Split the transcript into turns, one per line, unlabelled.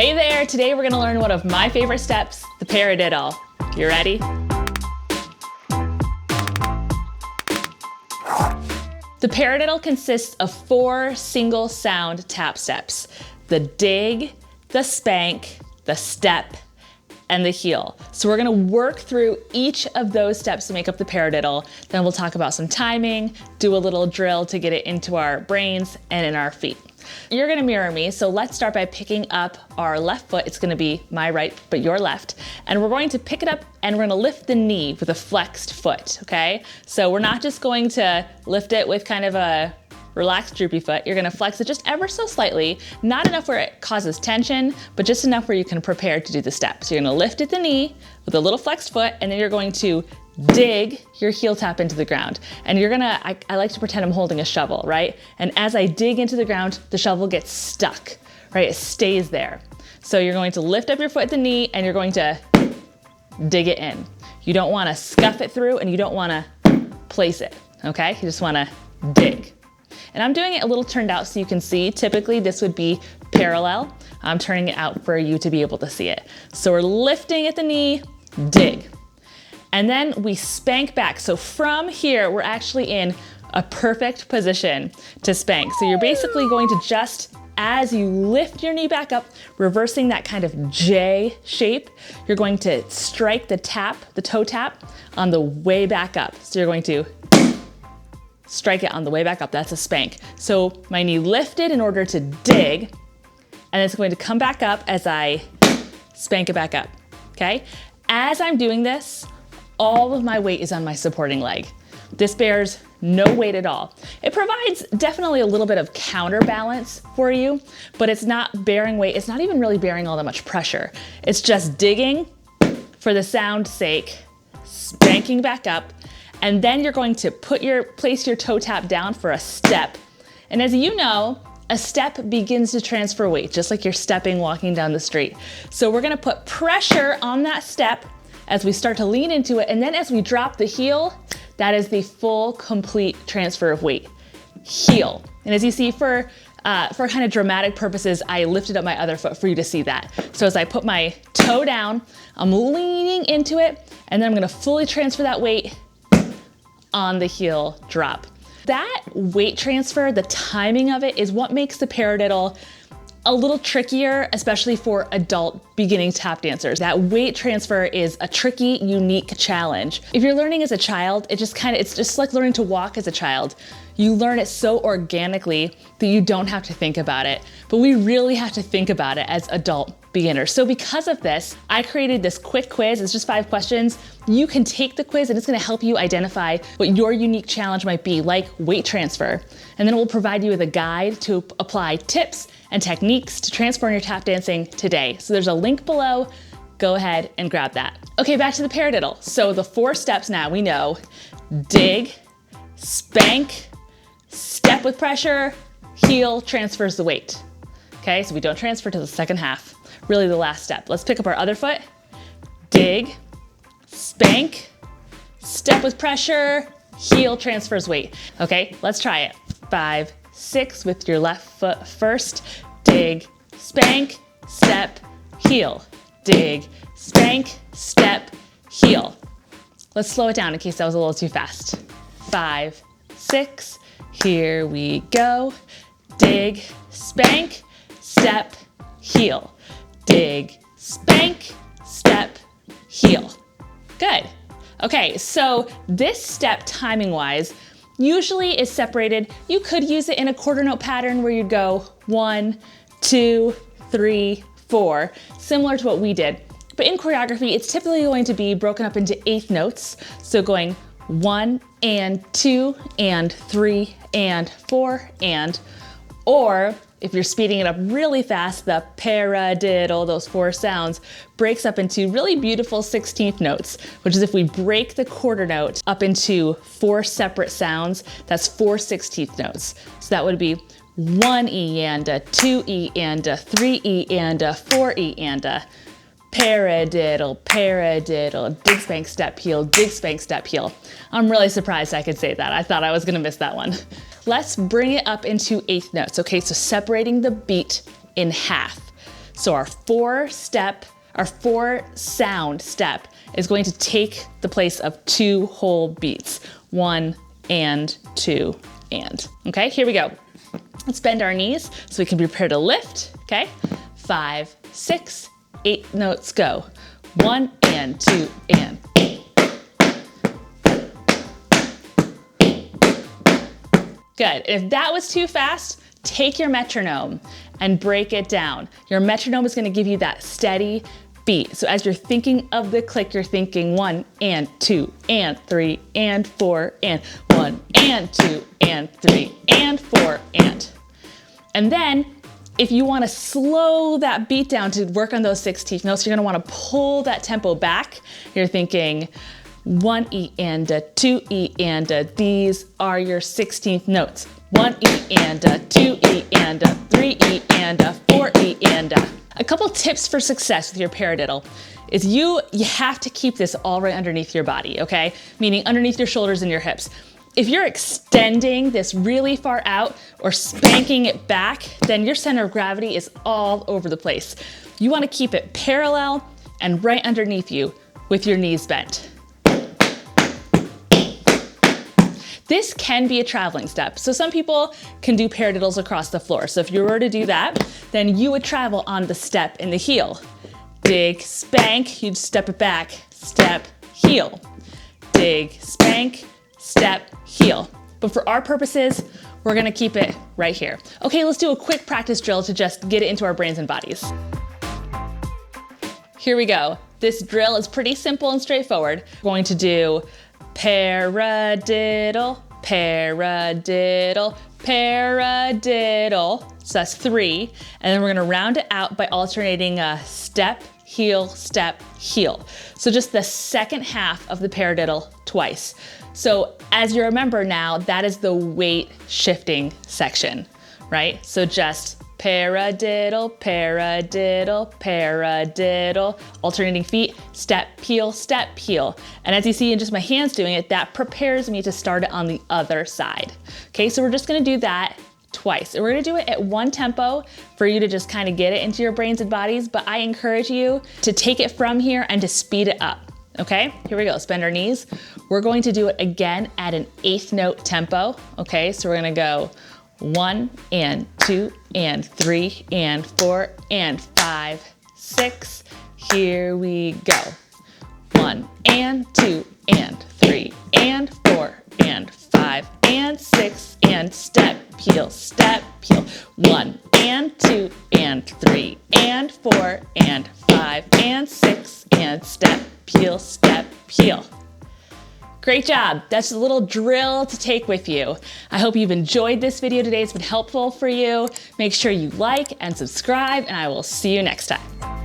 Hey there, today we're gonna learn one of my favorite steps, the paradiddle. You ready? The paradiddle consists of 4 single sound tap steps: the dig, the spank, the step, and the heel. So we're gonna work through each of those steps to make up the paradiddle. Then we'll talk about some timing, do a little drill to get it into our brains and in our feet. You're gonna mirror me, so let's start by picking up our left foot. It's gonna be my right, but your left. And we're going to pick it up and we're gonna lift the knee with a flexed foot, okay? So we're not just going to lift it with kind of a relaxed droopy foot. You're gonna flex it just ever so slightly, not enough where it causes tension, but just enough where you can prepare to do the step. So you're gonna lift at the knee with a little flexed foot, and then you're going to dig your heel tap into the ground. And you're gonna, I like to pretend I'm holding a shovel, right? And as I dig into the ground, the shovel gets stuck, right? It stays there. So you're going to lift up your foot at the knee and you're going to dig it in. You don't wanna scuff it through and you don't wanna place it, okay? You just wanna dig. And I'm doing it a little turned out so you can see. Typically this would be parallel. I'm turning it out for you to be able to see it. So we're lifting at the knee, dig. And then we spank back. So from here, we're actually in a perfect position to spank. So you're basically going to just, as you lift your knee back up, reversing that kind of J shape, you're going to strike the tap, the toe tap, on the way back up. So you're going to strike it on the way back up. That's a spank. So my knee lifted in order to dig, and it's going to come back up as I spank it back up, okay? As I'm doing this, all of my weight is on my supporting leg. This bears no weight at all. It provides definitely a little bit of counterbalance for you, but it's not bearing weight. It's not even really bearing all that much pressure. It's just digging for the sound's sake, spanking back up, and then you're going to place your toe tap down for a step. And as you know, a step begins to transfer weight, just like you're stepping walking down the street. So we're gonna put pressure on that step as we start to lean into it, and then as we drop the heel, that is the full, complete transfer of weight. Heel. And as you see, for kind of dramatic purposes, I lifted up my other foot for you to see that. So as I put my toe down, I'm leaning into it, and then I'm gonna fully transfer that weight on the heel drop. That weight transfer, the timing of it, is what makes the paradiddle a little trickier, especially for adult beginning tap dancers. That weight transfer is a tricky, unique challenge. If you're learning as a child, it's just like learning to walk as a child. You learn it so organically that you don't have to think about it, but we really have to think about it as adult beginners. So because of this, I created this quick quiz. It's just 5 questions. You can take the quiz and it's gonna help you identify what your unique challenge might be, like weight transfer. And then it will provide you with a guide to apply tips and techniques to transform your tap dancing today. So there's a link below. Go ahead and grab that. Okay, back to the paradiddle. So the 4 steps now we know: dig, spank, step with pressure, heel transfers the weight. Okay, so we don't transfer to the second half, really the last step. Let's pick up our other foot. Dig, spank, step with pressure, heel transfers weight. Okay, let's try it. 5, 6 with your left foot first. Dig, spank, step, heel. Dig, spank, step, heel. Let's slow it down in case that was a little too fast. 5, 6, here we go. Dig, spank, step, heel. Dig, spank, step, heel. Good. Okay, so this step timing-wise usually is separated. You could use it in a quarter note pattern where you'd go 1, 2, 3, 4, similar to what we did. But in choreography, it's typically going to be broken up into 1/8 notes. So going 1 and 2 and 3 and 4 and, or if you're speeding it up really fast, the paradiddle, those 4 sounds, breaks up into really beautiful 16th notes, which is if we break the quarter note up into 4 separate sounds, that's 4 16th notes. So that would be 1 E and a 2 E and a 3 E and a 4 E and a paradiddle, paradiddle, dig, spank, step, heel, dig, spank, step, heel. I'm really surprised I could say that. I thought I was gonna miss that one. Let's bring it up into 8th notes. Okay, so separating the beat in half. So our four sound step is going to take the place of 2 whole beats. 1 and 2 and. Okay, here we go. Let's bend our knees so we can prepare to lift. Okay, 5, 6, 8 notes go. 1 and 2 and. Good. If that was too fast, take your metronome and break it down. Your metronome is going to give you that steady beat. So as you're thinking of the click, you're thinking 1 and 2 and 3 and 4 and 1 and 2 and 3 and 4 and. And then if you want to slow that beat down to work on those 16th notes, you're going to want to pull that tempo back. You're thinking 1 E and a 2 E and a, these are your 16th notes. 1 E and a 2 E and a 3 E and a 4 E and a. A couple tips for success with your paradiddle is you have to keep this all right underneath your body, okay? Meaning underneath your shoulders and your hips. If you're extending this really far out or spanking it back, then your center of gravity is all over the place. You want to keep it parallel and right underneath you with your knees bent. This can be a traveling step. So some people can do paradiddles across the floor. So if you were to do that, then you would travel on the step and the heel. Dig, spank, you'd step it back, step, heel. Dig, spank, step, heel. But for our purposes, we're gonna keep it right here. Okay, let's do a quick practice drill to just get it into our brains and bodies. Here we go. This drill is pretty simple and straightforward. We're going to do paradiddle, paradiddle, paradiddle. So that's 3. And then we're gonna round it out by alternating a step, heel, step, heel. So just the second half of the paradiddle twice. So as you remember now, that is the weight shifting section, right? So just paradiddle, paradiddle, paradiddle, alternating feet, step, heel, step, heel. And as you see in just my hands doing it, that prepares me to start it on the other side. Okay, so we're just gonna do that twice. And we're gonna do it at one tempo for you to just kind of get it into your brains and bodies, but I encourage you to take it from here and to speed it up. Okay, here we go, let's bend our knees. We're going to do it again at an 8th note tempo. Okay, so we're gonna go 1 and 2 and 3 and 4 and 5, 6. Here we go. 1 and 2 and 3 and 4 and 5 and 6 and step, heel, step, heel. 1 and 2 and 3 and 4 and 5 and 6 and step, heel, step, heel. Great job. That's a little drill to take with you. I hope you've enjoyed this video today. It's been helpful for you. Make sure you like and subscribe, and I will see you next time.